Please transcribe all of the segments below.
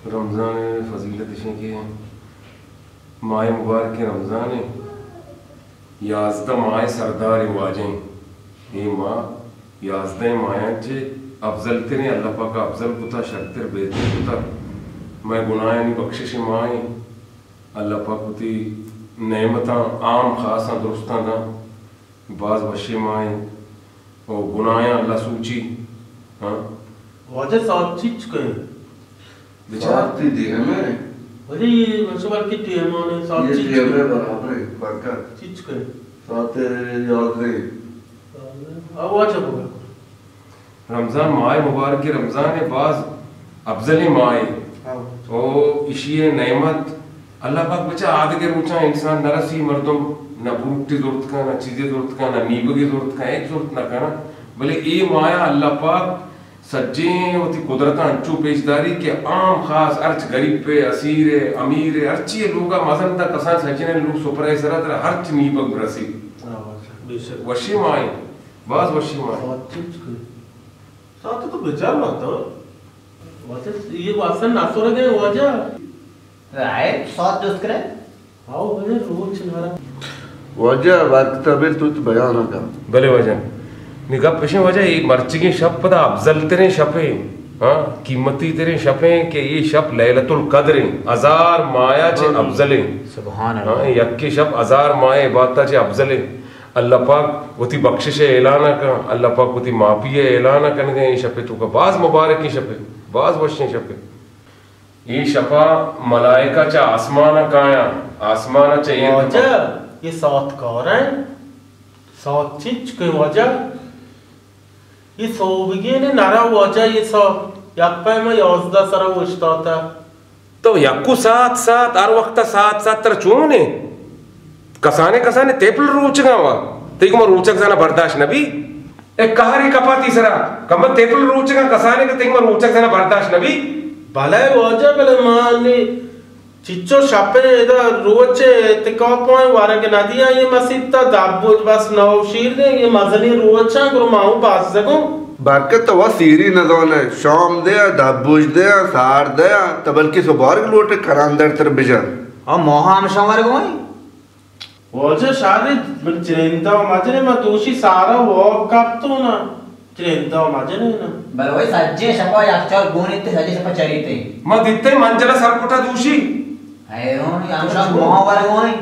रमज़ान फजीलत के माह मुबारक रमज़ान 11 माह सरदार वाजें ये माँ 11 माया चे अफजल तेरे अल्लाह पाक अफजल कुता शक्तर बेहतर कुता मैं गुनाह नहीं बख्शिश माए अल्लाह पाक कुती नेमता आम खासा दुरुस्ता ना बाज वशे माए और गुनाह अल्लाह सूची हाँ वजह साथ चीज कहीं बेचारी दी है मैं वही मशवरा की टीम ने साथ चीज ये में बराबर है बरकत चीज कहीं साथ याद रहे अब वजह होगा रमज़ान माह मुबारक रमज़ान बाज अफजल माए ओ इशिये नेमत अल्लाह पाक बचा आद के रूचा इंसान नरसी मर्दों न बुरुक्ति ज़रूरत का न चीज़ें ज़रूरत का न नीब की ज़रूरत का एक ज़रूरत ना करना भले ये माया अल्लाह पाक सज्जे होती कुदरत अंचू पेशदारी के आम खास अर्च गरीब पे असीर अमीर अर्ची लोगा मजन तक कसान सज्जने लोग सुपरे सरा तर हर नीब बरसी वशी माए बाज वशी माए साथ तो बेचार बात है वजह ये वासन नासोरे गए वजह राय साथ दोस्त करे हाँ वजह रोज नारा वजह वक्त तबिल तुझ बयान का भले वजह निगाह पेशे वजह एक मर्ची की शब पता अफजल तेरे शपे हाँ कीमती तेरे शपे के ये शब लैलतुल कद्र 1000 माया चे अफजले सुभान हाँ अल्लाह यक्की शब 1000 माया इबादत चे अफजले अल्लाह पाक वती बख्शिश ऐलाना का अल्लाह पाक वती माफी ऐलाना करने के ये शपे तो का बाज मुबारक की शपे बाज वशे शपे ये शपा मलाइका चा आसमाना काया आसमाना चा ये वजह ये साथ कौन है साथ चीज के वजह ये सोबगे ने नारा वजह ये सब यप्पा में 11 सरा वस्ता था तो यक्कू साथ साथ हर वक्त साथ साथ तर चूने कसाने कसाने तेपल रूचगा वा तेको मर रूचक जाना बर्दाश्त नबी एक कहारी कपा तीसरा कम तेपल रूचगा कसाने के तेको मर रूचक जाना बर्दाश्त नबी भले वजह भले माने चिच्चो शापे इधर रोचे तिकापों वारे के नदियाँ ये मसीता दाबुज बस नौशीर दे ये मजनी रोचा गुरु माऊ पास सको बरकत तो वह सीरी नजोन है शाम दे दाबुज दे सार दे तबल की सुबार के लोटे करांदर तर बिजर और मोहा हम शमर गोई वजह शादी चिंता मजने में दोषी सारा वो कब तो ना चिंता मजने ना बल वही सज्जे शपा याक्चर गुणी ते सज्जे शपा चरीते म दित्ते मंजला सरपुटा दूषी है रोनी आमशा मोहा वाले गोई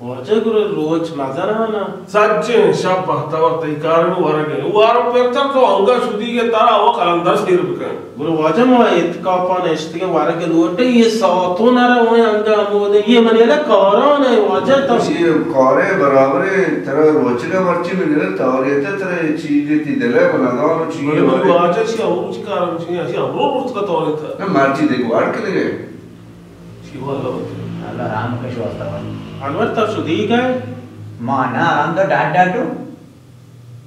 वजह गुरु रोज मजना ना सच्चे शब बहता वक्त इकार में वरगे वारो पेरता तो अंगा शुद्धि के तारा वो कलंदर सिर बिके गुरु वजह में इतकापन इश्ते के वारे के लोटे ये सातों नारा वो अंगा मोदे ये मनेला कौरान है वजह तो ये कौरे बराबर है तेरा रोचना मर्ची में निर तावरेते तेरे चीजें ती दिले बनाना और चीजें गुरु वजह से और कारण से ऐसे हमरो रोज का तौर था ना मर्ची देखो वाड़ के लिए शिवा अल्लाह राम का वास्ता वा अनवर तब सुधी गए माना राम तो डाटू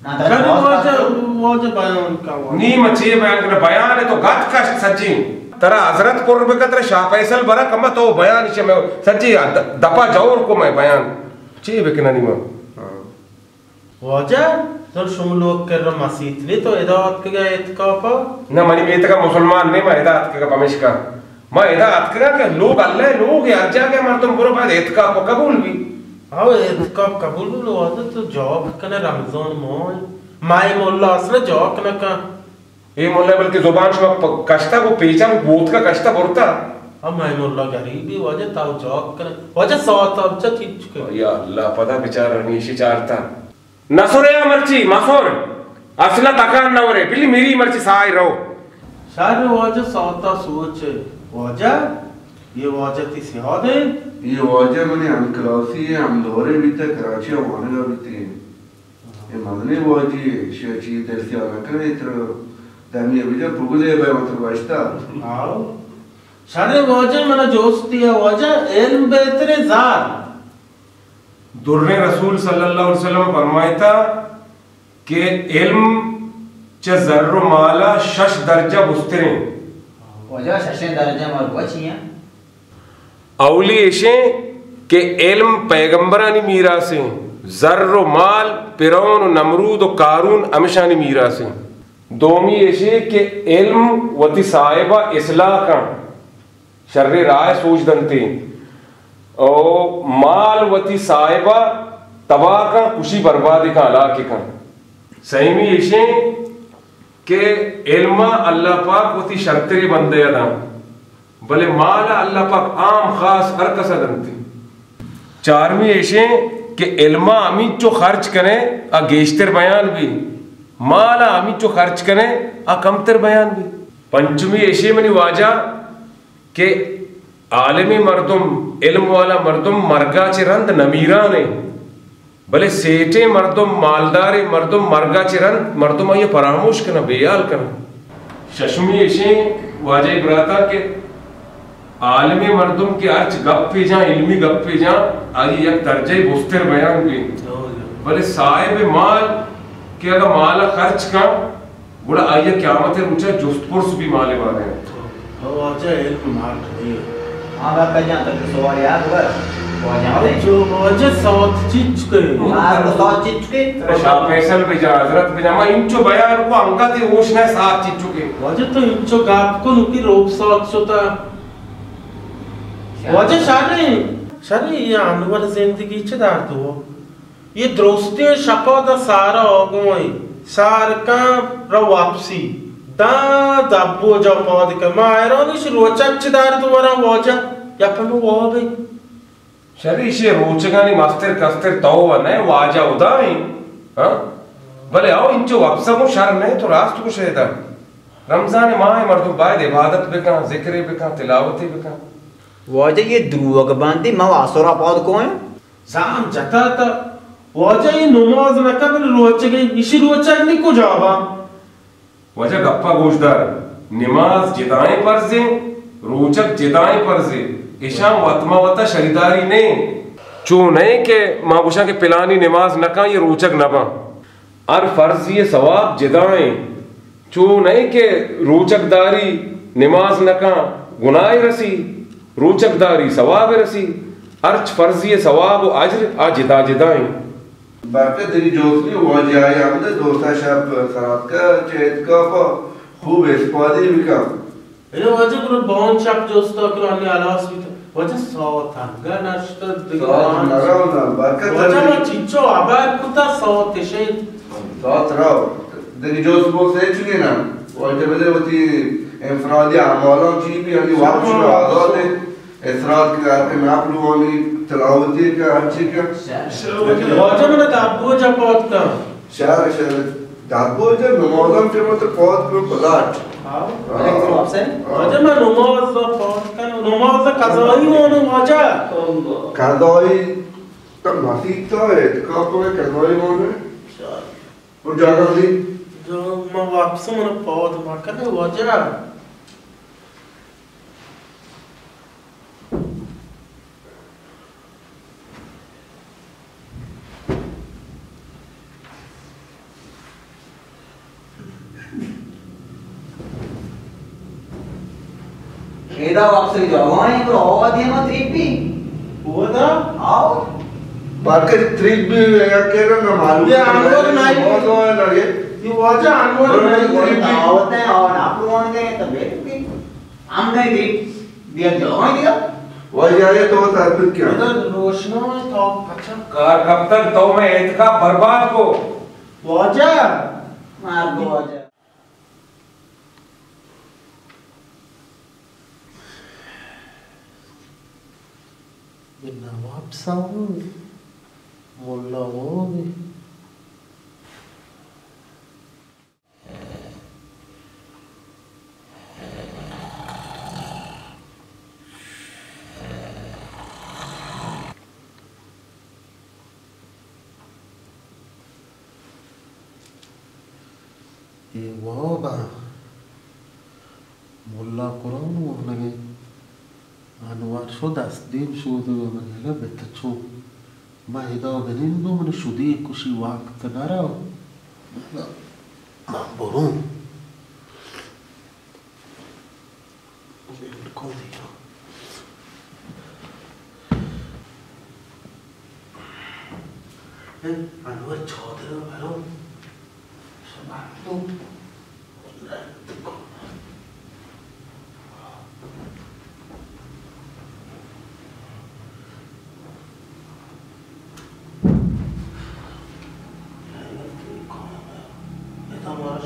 माता वजह बयान का नी मचे बयान करना बयान है तो गत का सच्ची तरा हजरत पुर में कतरे शाह फैसल बरा कम तो बयान इसे मैं सच्ची दपा जौर को मैं बयान चे बेकना नी मैं वजह तो शुम लोग कर रहा मसीत ने तो इदात के गए इतकापा ना मनी में तक मुसलमान ने मैं इदात के पमिश का मैं इदात के के लोग अल्लाह लोग यार जाके मर तुम बुरो बात इतकाप को कबूल भी हाँ इतकाप कबूल लो वजह तो जॉब करने रमजान मोय माय मोल्ला असले जॉब करने का ये मोल्ला बल्कि जुबान से कष्टा को पेचा वो बोध का कष्टा बोलता अब माय मोल्ला गरीबी वजह ताऊ जॉब करने वजह साथ अब चीज के या अल्लाह पता बेचारा नीशी चारता नसुरे मर्ची मसोर असला तकान नवरे बिल्ली मेरी मर्ची साई रहो सारे वजह साता सोच वजह ये वजह ती सिहाद है ये वजह मैंने हम क्लासी है हम दोरे भी तक कराची हमारे का भी थे ये मदनी वजह शेची तेरे से आना करे इतना तभी अभी जब पुगले भाई मतलब वास्ता आओ सारे वजह मना जोस्ती है वजह इल्म बेहतरे जार दुर्रे रसूल सल्लल्लाहु अलैहि वसल्लम फरमाया कि इल्म च जर्र माला शश दर्जा बुस्तरे वजह शशे दर्जा मर बचिया औली ऐशे के इल्म पैगंबरानी मीरासे जर्र माल फिरौन नमरूद और कारून अमशानी शर्रे राय सोच दंते और माल वती साहिबा तबाह का खुशी बर्बादी का अलाके का सही में ये के इल्मा अल्लाह पाक वती शर्तरे बंदे अदा भले माल अल्लाह पाक आम खास हर कसा दंती चारवीं ऐसे कि इल्मा अमीन चो खर्च करें आ गेश्तर बयान भी माला अमीन चो खर्च करें आ कमतर बयान भी पंचमी ऐसे में वाजा के आलमी मर्दुम इल्म वाला मर्दुम मरगा चिरंद नमीरा ने भले सेठे मर्दुम मालदारे मर्दुम मरगा चिरंद मर्दुम ये परामोश करना बेयाल करना शशमी ऐसे वाजा इब्राता के आलमी मर्दुम के अर्च गप पे जा इल्मी गप पे जा आगे एक दर्जे बुस्तर बयान भी भले साहिब माल के अगर माल खर्च का बड़ा आइए क़यामत है ऊंचा जुस्तपुरुष भी माले वाले हैं वाजा इल्म माल नहीं हां बात कर जा तक सवाल याद होगा वाजा जो वाजा साथ चीज के हां तो साथ चीज के शाह फैसल पे जा हजरत पे जामा इंचो बयान को अंका थे ओशना साथ चीज चुके वाजा तो इंचो गाप को नुकी रोप साथ सोता वाजा शारे ये अनवर जिंदगी चदार तो ये दोस्ती शपा दा सारा होगोई सार का र वापसी दा दब्बो जो पौध के मायरोनिश रोचक चदार तो वरा वाजा या पनो वो बे शरीशे रोचगानी मास्टर कस्तर तो वने वाजा उदाई हां भले आओ इंचो वापसा को शर्म है तो रास्त को शेदा रमजान माह मर्दो बाद इबादत बेका जिक्र बेका तिलावत बेका वाजा ये द्रुवग बांधी मवासरा पौध को है जाम जता ता वाजा ये नमाज न कबल रोचगे इसी रोचक नि को जावा वजह गप्पा गोशदार नमाज जिदाएं परजे रोचक जिदाएं परजे इशाम वतमा वता शरीदारी ने चो नहीं के माबुशा के पिलानी नमाज न का ये रोचक न बा और फर्ज ये सवाब जिदाएं चो नहीं के रोचकदारी नमाज न का गुनाह रसी रोचकदारी सवाब रसी अर्च फर्ज ये सवाब अजर आ जिदा जिदाएं बाकी तेरी जोस्ती वाजी आया हमने दोस्ता शब सरात का चेत का खूब इस्पादी भी का ये वाजा को बॉन शब जोस्ता को अन्य आलास भी तो वाजा साथ हंगा नष्ट दिगान नरावना बाकी वाजा मा चिच्चो आबाद कुता साथ शे साथ राव तेरी जोस्त बोल से चुके ना वाजा बले होती इंफरादी अमालों की भी यानी वापस में आज़ाद है इसरात के आके नापलुआनी तलावती का अच्छी का वाजा मैंने दाबो जा पौध का शहर दाबो जा नमाज़म के मतलब पौध को पलाट आपसे वाजा मैं नमाज पौध का नमाज कज़ाई होने वाजा कज़ाई तब मसीह तो है कहाँ पर कज़ाई होने और जागा दी जो मैं वापस मैंने पौध मार कर वाजा केदा वापस जाओ वहीं पर और दिया मत ट्रिपी वो ना आओ बाकी ट्रिप भी या केरल में मालूम ये अनवर नहीं बहुत है लगे ये वाजा अनवर नहीं आवत है और आप लोगों ने तो बैठ के हम नहीं ट्रिप दिया जाओ वहीं दिया वही आए तो ताकत क्या इधर रोशना तो अच्छा कार कब तक तो मैं एतका बर्बाद को वाजा मार दो वाजा नवाब साहब मोल्ला वो भी ये वो बा मोल्ला कुरान वो लगे अनवर शो दस दिन शोध मनेगा बेतचो माहिदा गनिंदो मन शुदी कुशी वक्त नरा बोलूं को दिया अनवर चौधरी भरो सब तो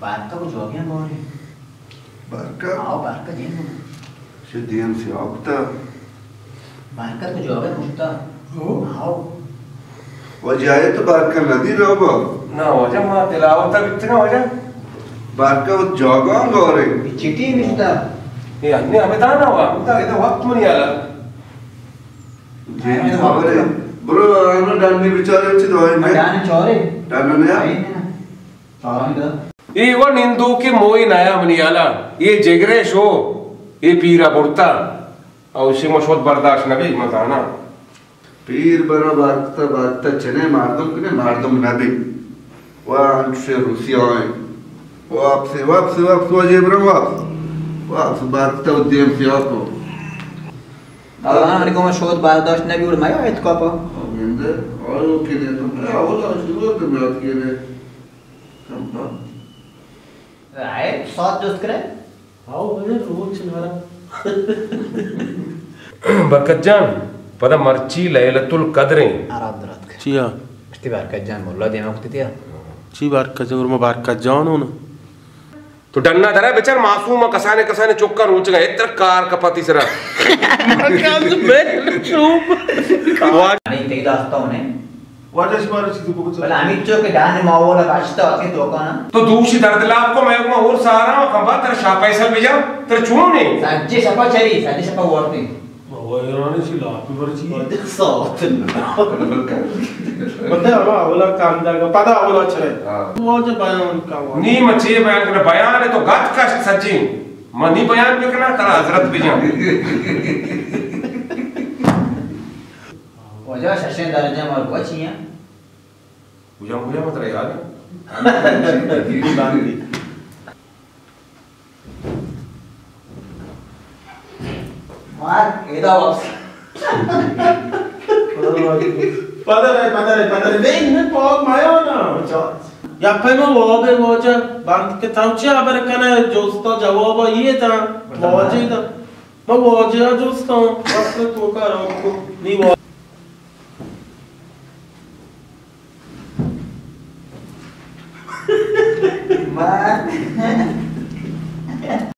Barca ko jogi agora. Barca? Barca dentro. Še dijem si okta. Barca ko jogi musta. आओ. वजाए तो बारका नदी रोबो. ना वजह मां तिलावत बितना वजह. बारका वो जोगा गोरे. चिटी मिस्ता. ये अन्य हमें दाना हुआ. मुझे इधर वक्त मुनी आला. जी खबरे. ब्रो आनो डालने बिचारे अच्छे दवाई में. डालने चोरे. डालने ने. ये वो निंदू के मोई नया मनियाला ये जिगरे शो ये पीरा बुरता और उसी में शोध बर्दाश्त नबी मताना पीर बरो बागता चने मारदम नबी वांग से रुसियाए वापस वजे बरो वापस बागता उद्यम से आपको अरे को मैं शोध बर्दाश्त नबी उड़ माया है तो कापा अबेंदे और के लिए तो आवला शुरू तो बात के लिए कम तो आए साथ दोस्त करे आओ भैया रोज चलवारा बरकत जान पता मर्ची लैलतुल कद्र आराम दरात कर चिया इस्ती बार का जान मोल्ला देना कुछ दिया ची बार का जरूर मैं बार का जान हूं ना तो डन्ना धरा बेचार मासूम कसाने चुक्का रोच गए इतना कार का पति सरा क्या मैं चुप नहीं तेरी दास्ता होने वाजस मारे चीज को बोला अमित चो के डान मावोला काश्ता आके तो का ना तो दूसरी दर्द लाभ को मैं और सारा खंबा तेरा शाह पैसा भेजा तेरा चुनो नहीं साजे सपा वर्ती वो इरानी सी लापी बरची देख साथ बता वाला काम का पता वाला छे वो जो बयान का नी मचे बयान करना बयान है तो गत का सच्ची मनी बयान भी करना तेरा हजरत भी जा वजह शशन दर्जा मार बचिया मुझे मत रहे यार गिरी बांधी मार एदा वापस पता नहीं मैं पॉग माया ना या पे मैं वो जो बांध के ताऊची आबर कने जोस्ता जवाब ये था मौजे था मैं वो जो जोस्ता बस तो का रखो नहीं वो